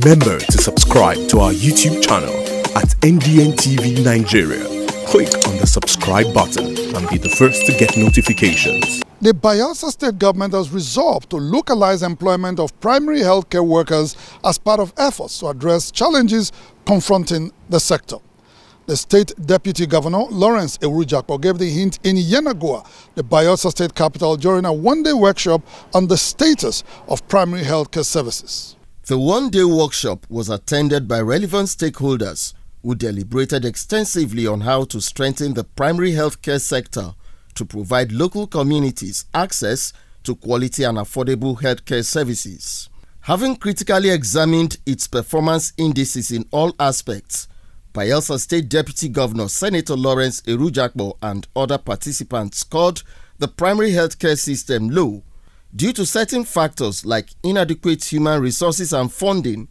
Remember to subscribe to our YouTube channel at NDNTV Nigeria. Click on the subscribe button and be the first to get notifications. The Bayelsa state government has resolved to localize employment of primary healthcare workers as part of efforts to address challenges confronting the sector. The state deputy governor, Lawrence Erujakpo, gave the hint in Yenagoa, the Bayelsa state capital, during a one-day workshop on the status of primary healthcare services. The one-day workshop was attended by relevant stakeholders who deliberated extensively on how to strengthen the primary healthcare sector to provide local communities access to quality and affordable healthcare services. Having critically examined its performance indices in all aspects, Bayelsa State Deputy Governor Senator Lawrence Erujakpo and other participants scored the primary healthcare system low due to certain factors like inadequate human resources and funding,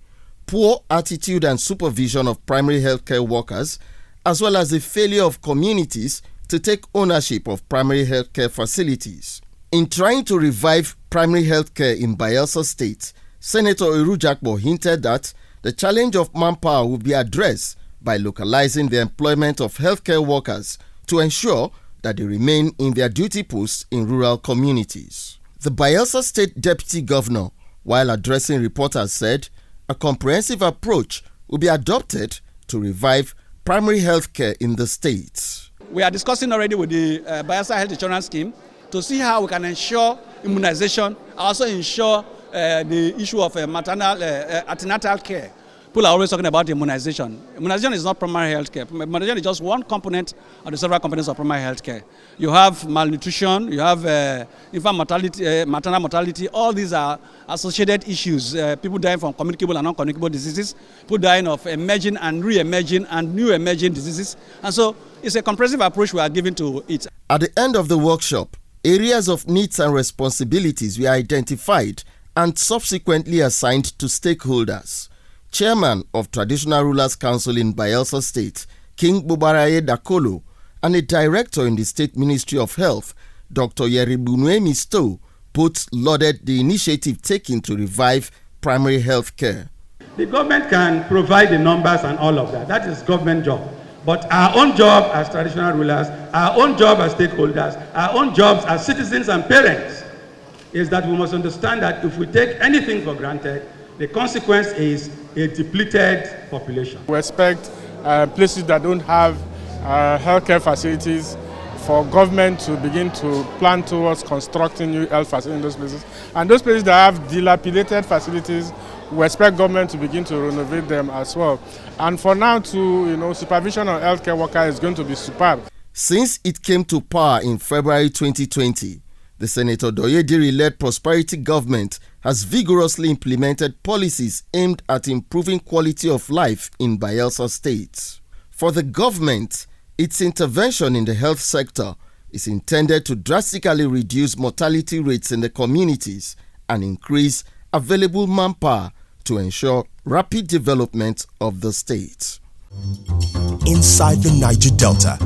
poor attitude and supervision of primary healthcare workers, as well as the failure of communities to take ownership of primary healthcare facilities. In trying to revive primary healthcare in Bayelsa State, Senator Erujakpo hinted that the challenge of manpower will be addressed by localizing the employment of healthcare workers to ensure that they remain in their duty posts in rural communities. The Bayelsa State Deputy Governor, while addressing reporters, said a comprehensive approach will be adopted to revive primary healthcare in the state. We are discussing already with the Bayelsa Health Insurance Scheme to see how we can ensure immunization, also ensure the issue of maternal antenatal care. People are always talking about immunization. Immunization is not primary health care. Immunization is just one component of the several components of primary health care. You have malnutrition, you have infant mortality, maternal mortality. All these are associated issues. People dying from communicable and non-communicable diseases, people dying of emerging and re-emerging and new emerging diseases. And so it's a comprehensive approach we are giving to it. At the end of the workshop, areas of needs and responsibilities were identified and subsequently assigned to stakeholders. Chairman of Traditional Rulers Council in Bayelsa State, King Bubaraye Dakolo, and a director in the State Ministry of Health, Dr. Yeribunwemi Stowe, both lauded the initiative taken to revive primary health care. The government can provide the numbers and all of that. That is government job. But our own job as traditional rulers, our own job as stakeholders, our own jobs as citizens and parents is that we must understand that if we take anything for granted, the consequence is a depleted population. We expect places that don't have healthcare facilities for government to begin to plan towards constructing new health facilities in those places. And those places that have dilapidated facilities, we expect government to begin to renovate them as well. And for now, supervision of healthcare workers is going to be superb. Since it came to power in February 2020, the Senator Doyediri-led prosperity government has vigorously implemented policies aimed at improving quality of life in Bayelsa State. For the government, its intervention in the health sector is intended to drastically reduce mortality rates in the communities and increase available manpower to ensure rapid development of the state. Inside the Niger Delta,